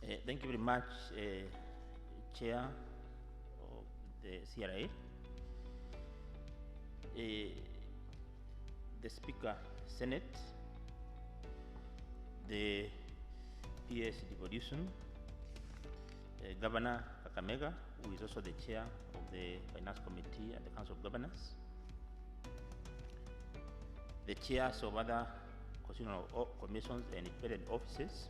Thank you very much, Chair of the CRA, the Speaker, Senate, the PS Devolution, Governor Kakamega, who is also the Chair of the Finance Committee and the Council of Governors, the Chairs of other constitutional commissions and independent offices,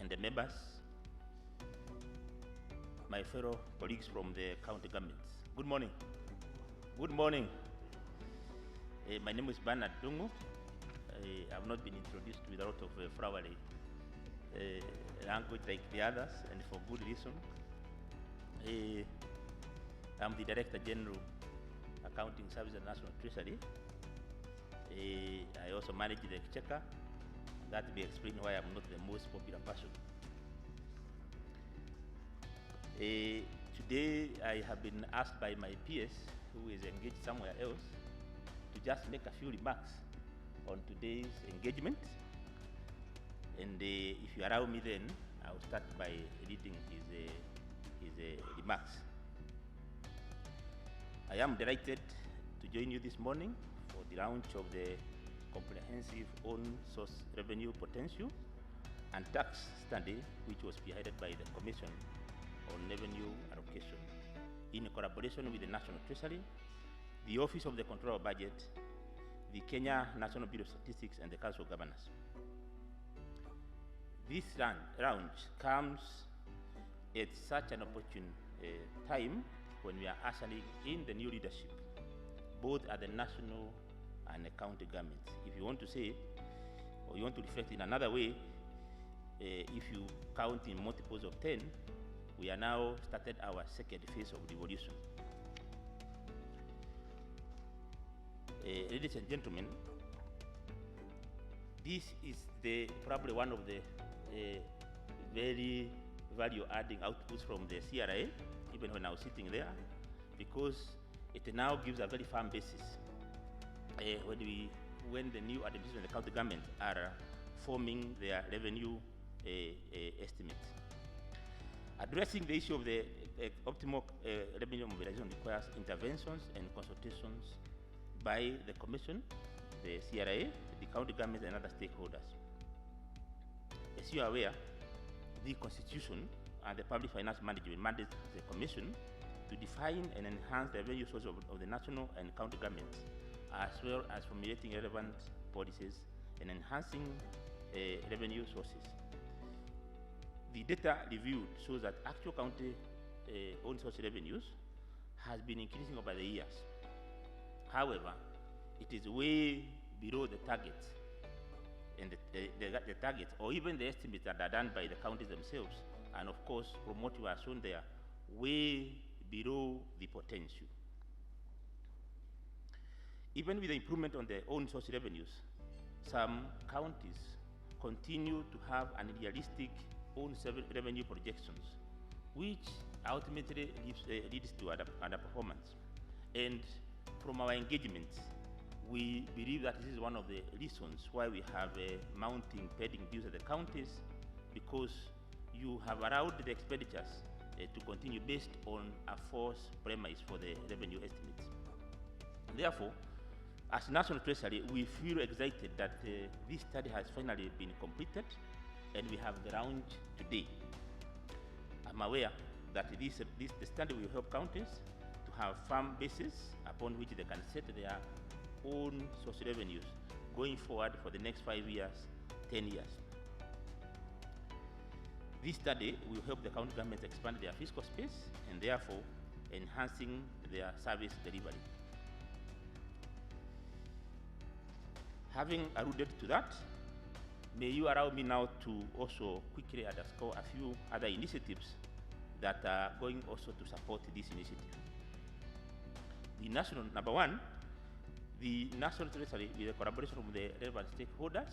and the members, my fellow colleagues from the county governments. Good morning. Good morning. My name is Ndungu. I have not been introduced with a lot of flowery language like the others, and for good reason. I'm the Director General, Accounting Service and National Treasury. I also manage the exchequer. That will explain why I'm not the most popular person. Today, I have been asked by my PS, who is engaged somewhere else, to just make a few remarks on today's engagement. And if you allow me, then I'll start by reading his remarks. I am delighted to join you this morning for the launch of the comprehensive own source revenue potential and tax study, which was spearheaded by the Commission on Revenue Allocation in collaboration with the National Treasury, the Office of the Controller of Budget, the Kenya National Bureau of Statistics, and the Council of Governors. This launch comes at such an opportune time when we are ushering in the new leadership, both at the national and the county governments. If you want to say, or you want to reflect in another way, if you count in multiples of 10, we are now started our second phase of devolution. Ladies and gentlemen, this is probably one of the very value-adding outputs from the CRA, even when I was sitting there, because it now gives a very firm basis when the new administration and the county government are forming their revenue estimates. Addressing the issue of the optimal revenue mobilization requires interventions and consultations by the Commission, the CRA, the county government, and other stakeholders. As you are aware, the Constitution and the Public Finance Management mandates the Commission to define and enhance the revenue sources of the national and county governments, as well as formulating relevant policies and enhancing revenue sources. The data reviewed shows that actual county own source revenues has been increasing over the years. However, it is way below the targets, and the targets, or even the estimates that are done by the counties themselves, and of course, from what you are shown there, way below the potential. Even with the improvement on their own source revenues, some counties continue to have unrealistic own revenue projections, which ultimately leads to underperformance. And from our engagements, we believe that this is one of the reasons why we have mounting pending dues at the counties, because you have allowed the expenditures to continue based on a false premise for the revenue estimates. Therefore, as National Treasury, we feel excited that this study has finally been completed, and we have the launch today. I'm aware that the study will help counties to have firm basis upon which they can set their own source revenues going forward for the next 5 years, 10 years. This study will help the county governments expand their fiscal space and therefore enhancing their service delivery. Having alluded to that, may you allow me now to also quickly underscore a few other initiatives that are going also to support this initiative. Number one, the National Treasury, with the collaboration of the relevant stakeholders,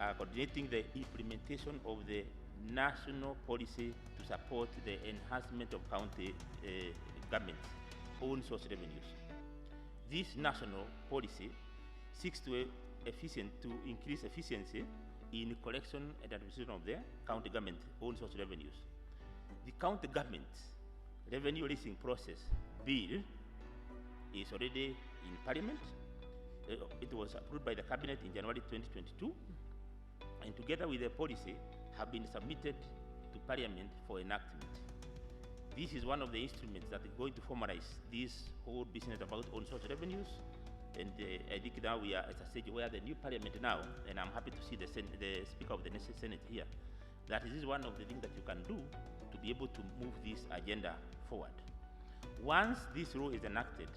are coordinating the implementation of the national policy to support the enhancement of county government's own source revenues. This national policy seeks to increase efficiency in collection and administration of the county government own source revenues. The county government revenue releasing process bill is already in Parliament. It was approved by the Cabinet in January 2022, and together with the policy have been submitted to Parliament for enactment. This is one of the instruments that is going to formalize this whole business about own source revenues. And I think now we are at a stage where the new Parliament now, and I'm happy to see the Speaker of the Senate here, that this is one of the things that you can do to be able to move this agenda forward. Once this law is enacted,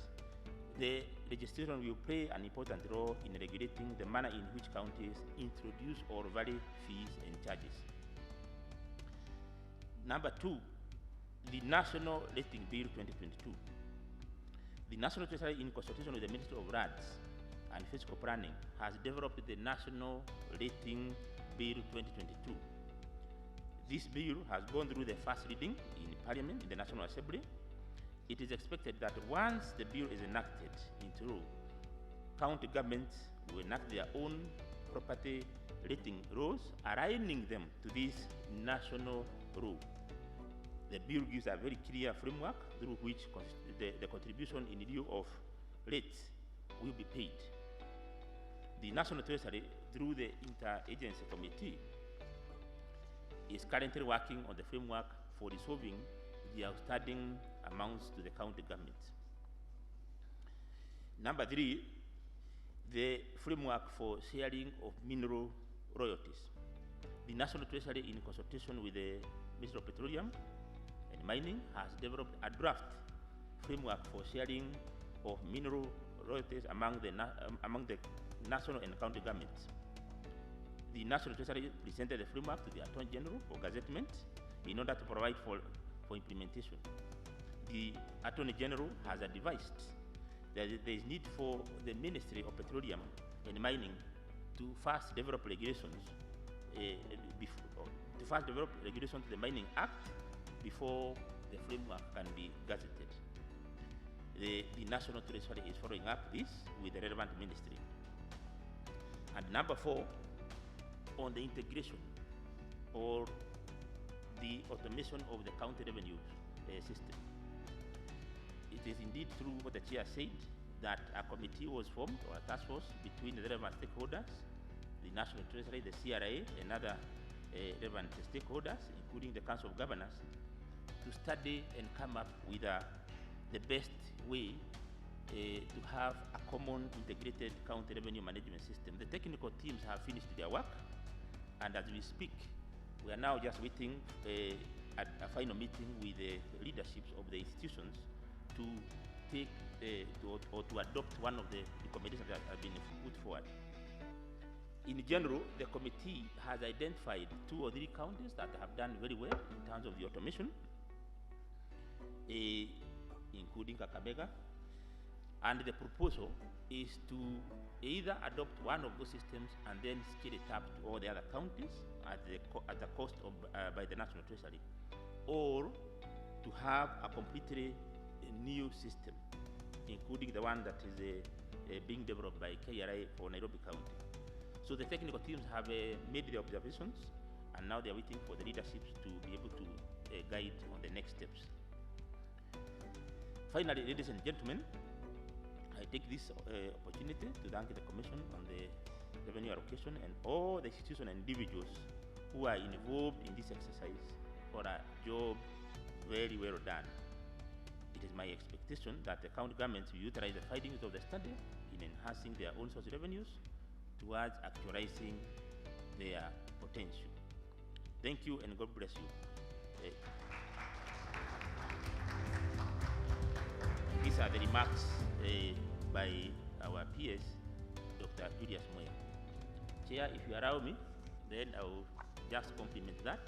the legislation will play an important role in regulating the manner in which counties introduce or vary fees and charges. Number two, the National Rating Bill 2022. The National Treasury, in consultation with the Ministry of Roads and Fiscal Planning, has developed the National Rating Bill 2022. This bill has gone through the first reading in Parliament, in the National Assembly. It is expected that once the bill is enacted into law, county governments will enact their own property rating laws, aligning them to this national law. The bill gives a very clear framework through which the contribution in lieu of rates will be paid. The National Treasury, through the Interagency Committee, is currently working on the framework for resolving the outstanding amounts to the county government. Number three, the framework for sharing of mineral royalties. The National Treasury, in consultation with the Ministry of Petroleum and Mining, has developed a draft framework for sharing of mineral royalties among the national and county governments. The National Treasury presented the framework to the Attorney General for gazettement in order to provide for implementation. The Attorney General has advised that there is need for the Ministry of Petroleum and Mining to first develop regulations to the Mining Act before the framework can be gazetted. The National Treasury is following up this with the relevant ministry. And number four, on the integration or the automation of the county revenue system. It is indeed true what the chair said, that a committee was formed, or a task force, between the relevant stakeholders, the National Treasury, the CRA, and other relevant stakeholders, including the Council of Governors, to study and come up with the best way to have a common integrated county revenue management system. The technical teams have finished their work, and as we speak, we are now just waiting at a final meeting with the leaderships of the institutions to take or to adopt one of the recommendations that have been put forward. In general, the committee has identified 2 or 3 counties that have done very well in terms of the automation, including Kakamega, and the proposal is to either adopt one of those systems and then scale it up to all the other counties at the cost of by the National Treasury, or to have a completely new system, including the one that is being developed by KRA for Nairobi County. So the technical teams have made the observations, and now they are waiting for the leaderships to be able to guide on the next steps. Finally, ladies and gentlemen, I take this opportunity to thank the Commission on the revenue allocation and all the institutions and individuals who are involved in this exercise for a job very well done. It is my expectation that the county governments will utilize the findings of the study in enhancing their own source revenues towards actualizing their potential. Thank you, and God bless you. These are the remarks by our PS, Dr. Julius Muia. Chair, if you allow me, then I will just compliment that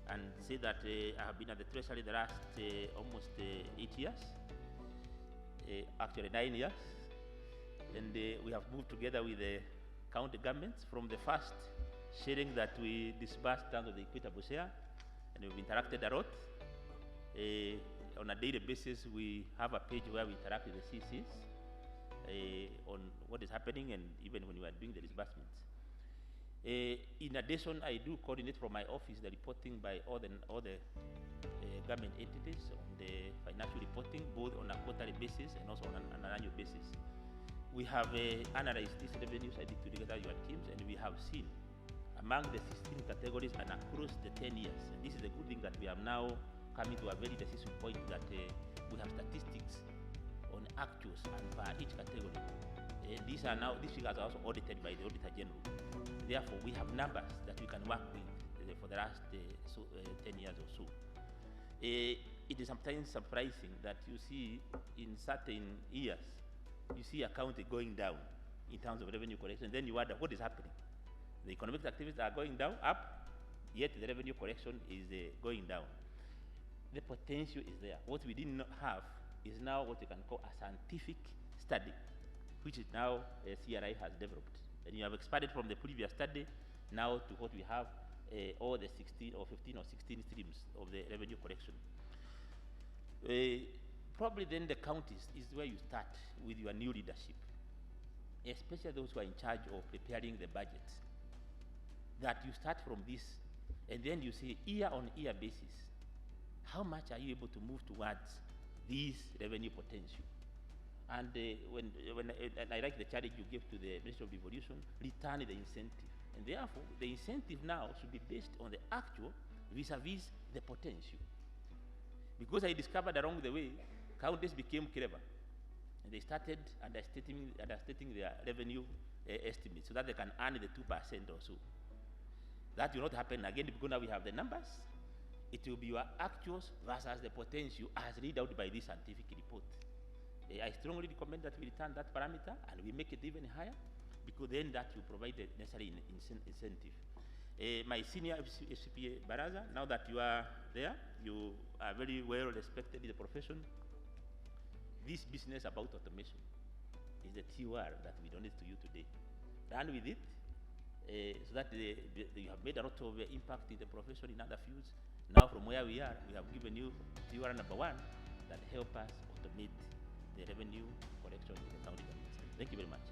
and say that I have been at the Treasury the last almost 8 years, actually 9 years, and we have moved together with the county governments from the first sharing that we disbursed down to the equitable share, and we've interacted a lot. On a daily basis, we have a page where we interact with the CCs on what is happening, and even when we are doing the disbursements. In addition, I do coordinate from my office the reporting by all the government entities on the financial reporting, both on a quarterly basis and also on an annual basis. We have analyzed these revenues I did together your teams, and we have seen among the 16 categories and across the 10 years. And this is the good thing that we have now coming to a very decisive point that we have statistics on actuals and for each category. These figures are also audited by the Auditor General. Therefore, we have numbers that we can work with for the last 10 years or so. It is sometimes surprising that you see in certain years, you see a county going down in terms of revenue collection. Then you wonder what is happening. The economic activities are going down, up, yet the revenue collection is going down. The potential is there. What we did not have is now what you can call a scientific study, which is now CRI has developed. And you have expanded from the previous study now to what we have, all the 16 or 15 or 16 streams of the revenue collection. Probably then the counties is where you start with your new leadership, especially those who are in charge of preparing the budget. That you start from this, and then you say year-on-year basis, how much are you able to move towards this revenue potential? And and I like the challenge you give to the Ministry of Devolution, return the incentive. And therefore, the incentive now should be based on the actual vis-a-vis the potential. Because I discovered along the way, counties became clever. And they started understating their revenue estimates so that they can earn the 2% or so. That will not happen again because now we have the numbers. It will be your actuals versus the potential as read out by this scientific report. I strongly recommend that we return that parameter and we make it even higher, because then that will provide the necessary incentive. My senior FCPA Baraza, now that you are there, you are very well respected in the profession. This business about automation is the TOR that we donate to you today. Run with it, so that you have made a lot of impact in the profession in other fields. Now from where we are, we have given you TOR number 1 that help us automate the revenue collection in the county government. Thank you very much.